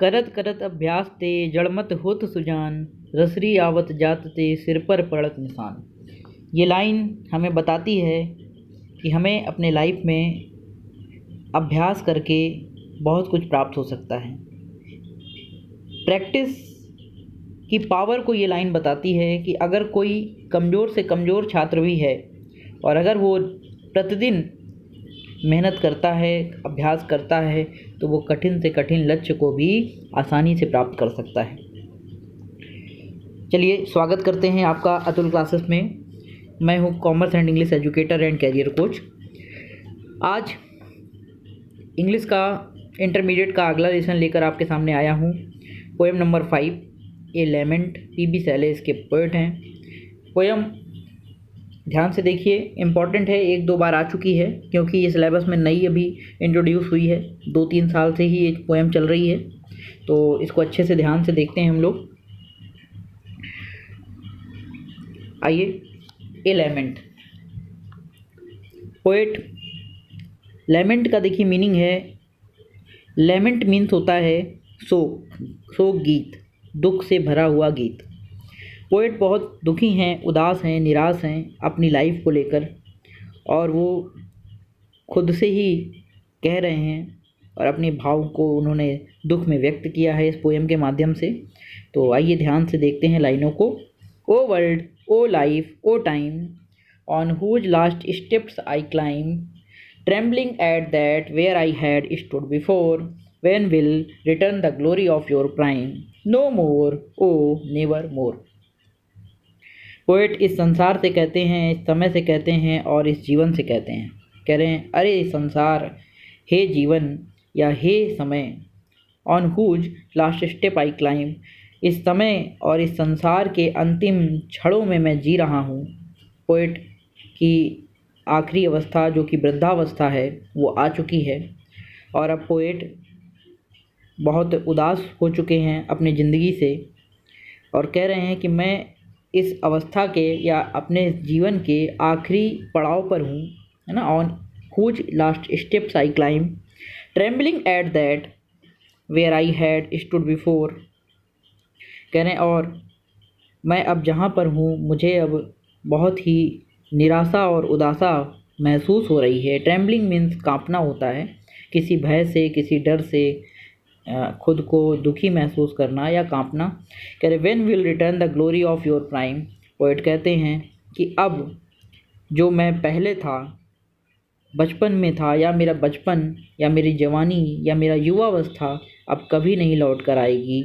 करत करत अभ्यास ते जड़मत होत सुजान, रसरी आवत जात ते सिर पर पड़त निशान। ये लाइन हमें बताती है कि हमें अपने लाइफ में अभ्यास करके बहुत कुछ प्राप्त हो सकता है। प्रैक्टिस की पावर को ये लाइन बताती है कि अगर कोई कमज़ोर से कमज़ोर छात्र भी है और अगर वो प्रतिदिन मेहनत करता है, अभ्यास करता है, तो वो कठिन से कठिन लक्ष्य को भी आसानी से प्राप्त कर सकता है। चलिए स्वागत करते हैं आपका अतुल क्लासेस में। मैं हूँ commerce and English educator and career coach. आज इंग्लिश का इंटरमीडिएट का अगला लेसन लेकर आपके सामने आया हूँ। Poem number 5 a lament, P B. Shelley इसके पोएट हैं। पोएम ध्यान से देखिए, इम्पॉर्टेंट है, 1-2 बार आ चुकी है क्योंकि ये सिलेबस में नई अभी इंट्रोड्यूस हुई है। 2-3 साल से ही ये पोएम चल रही है, तो इसको अच्छे से ध्यान से देखते हैं हम लोग। आइए, ए लेमेंट। पोएट लेमेंट का देखिए मीनिंग है, लेमेंट मीन्स होता है शोक गीत, दुख से भरा हुआ गीत। पोएट बहुत दुखी हैं, उदास हैं, निराश हैं अपनी लाइफ को लेकर, और वो खुद से ही कह रहे हैं और अपने भाव को उन्होंने दुख में व्यक्त किया है इस पोएम के माध्यम से। तो आइए ध्यान से देखते हैं लाइनों को। O world, O life, O time, on whose last steps I climb, trembling at that where I had stood before, when will return the glory of your prime, no more, oh never more। Poet इस संसार से कहते हैं, इस समय से कहते हैं और इस जीवन से कहते हैं। कह रहे हैं, अरे संसार, हे जीवन या हे समय, on whose last step I climb, इस समय और इस संसार के अंतिम क्षणों में मैं जी रहा हूँ। पोएट की आखिरी अवस्था जो कि वृद्धावस्था है वो आ चुकी है और अब पोएट बहुत उदास हो चुके हैं अपनी ज़िंदगी से और कह रहे हैं कि मैं इस अवस्था के या अपने जीवन के आखिरी पड़ाव पर हूँ, है ना। On whose last steps I climb, trembling at that where I had stood before. कह रहे हैं और मैं अब जहाँ पर हूँ मुझे अब बहुत ही निराशा और उदासा महसूस हो रही है। ट्रेम्बलिंग मीन्स कांपना होता है, किसी भय से, किसी डर से खुद को दुखी महसूस करना या कांपना। कह रहे when will return the glory of your prime. Poet कहते हैं कि अब जो मैं पहले था, बचपन में था, या मेरा बचपन या मेरी जवानी या मेरा युवावस्था अब कभी नहीं लौट कर आएगी,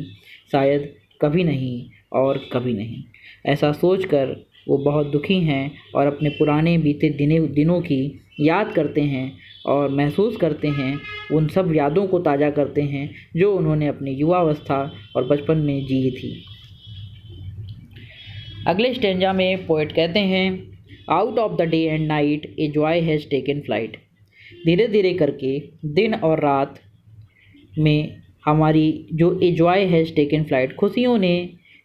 शायद कभी नहीं और कभी नहीं। ऐसा सोचकर वो बहुत दुखी हैं और अपने पुराने बीते दिनों की याद करते हैं और महसूस करते हैं, उन सब यादों को ताज़ा करते हैं जो उन्होंने अपनी युवावस्था और बचपन में जी थी। अगले स्टेंजा में पोएट कहते हैं, out of the day and night a joy has taken flight. धीरे धीरे करके दिन और रात में हमारी जो a joy has taken flight,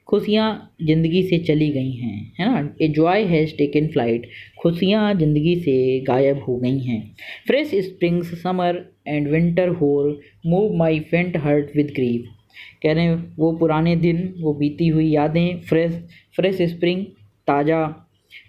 खुशियाँ ज़िंदगी से चली गई हैं, है ना। A joy has taken flight, खुशियाँ ज़िंदगी से गायब हो गई हैं। Fresh springs summer and winter होर मूव माई फेंट हर्ट विद ग्रीफ। कह रहे हैं वो पुराने दिन, वो बीती हुई यादें, फ्रेश स्प्रिंग, ताज़ा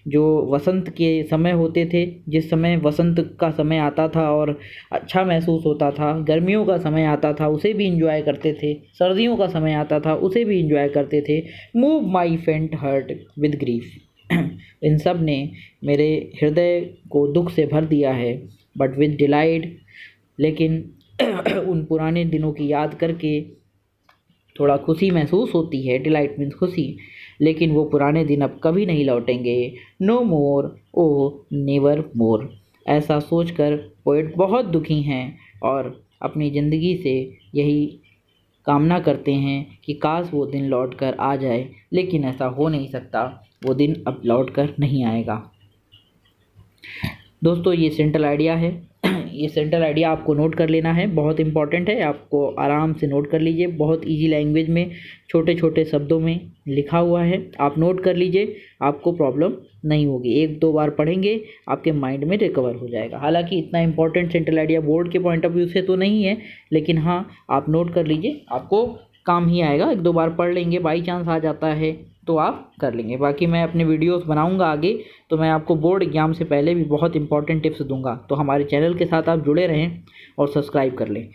जो वसंत के समय होते थे, जिस समय वसंत का समय आता था और अच्छा महसूस होता था, गर्मियों का समय आता था उसे भी इंजॉय करते थे, सर्दियों का समय आता था उसे भी इंजॉय करते थे। मूव माई फेंट हर्ट विद ग्रीफ। इन सब ने मेरे हृदय को दुख से भर दिया है, बट विद डिलाइट, लेकिन उन पुराने दिनों की याद करके थोड़ा खुशी महसूस होती है। डिलाइट मीन्स खुशी, लेकिन वो पुराने दिन अब कभी नहीं लौटेंगे। नो मोर, ओ नेवर मोर। ऐसा सोचकर पोएट बहुत दुखी हैं और अपनी ज़िंदगी से यही कामना करते हैं कि काश वो दिन लौट कर आ जाए, लेकिन ऐसा हो नहीं सकता, वो दिन अब लौट कर नहीं आएगा। दोस्तों ये सेंट्रल आइडिया है, ये सेंट्रल आइडिया आपको नोट कर लेना है, बहुत इंपॉर्टेंट है, आपको आराम से नोट कर लीजिए। बहुत इजी लैंग्वेज में छोटे छोटे शब्दों में लिखा हुआ है, आप नोट कर लीजिए, आपको प्रॉब्लम नहीं होगी। 1-2 बार पढ़ेंगे आपके माइंड में रिकवर हो जाएगा। हालांकि इतना इंपॉर्टेंट सेंट्रल आइडिया बोर्ड के पॉइंट ऑफ व्यू से तो नहीं है, लेकिन हाँ आप नोट कर लीजिए, आपको काम ही आएगा। 1-2 बार पढ़ लेंगे, बाई चांस आ जाता है तो आप कर लेंगे। बाकी मैं अपने वीडियोस बनाऊंगा आगे, तो मैं आपको बोर्ड एग्जाम से पहले भी बहुत इंपॉर्टेंट टिप्स दूंगा, तो हमारे चैनल के साथ आप जुड़े रहें और सब्सक्राइब कर लें।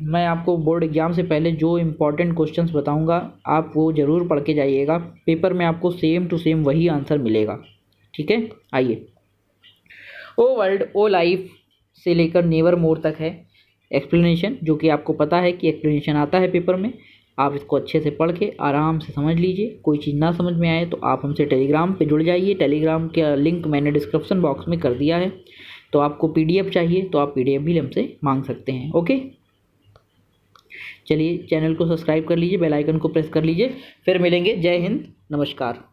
मैं आपको बोर्ड एग्जाम से पहले जो इंपॉर्टेंट क्वेश्चंस बताऊंगा आप वो ज़रूर पढ़ के जाइएगा, पेपर में आपको सेम टू सेम वही आंसर मिलेगा। ठीक है, आइए। ओ वर्ल्ड ओ लाइफ से लेकर नेवर मोर तक है एक्सप्लेनेशन, जो कि आपको पता है कि एक्सप्लेनेशन आता है पेपर में। आप इसको अच्छे से पढ़ के आराम से समझ लीजिए। कोई चीज़ ना समझ में आए तो आप हमसे टेलीग्राम पे जुड़ जाइए, टेलीग्राम का लिंक मैंने डिस्क्रिप्शन बॉक्स में कर दिया है। तो आपको पीडीएफ चाहिए तो आप पीडीएफ भी हमसे मांग सकते हैं। ओके, चलिए चैनल को सब्सक्राइब कर लीजिए, बेल आइकन को प्रेस कर लीजिए। फिर मिलेंगे। जय हिंद, नमस्कार।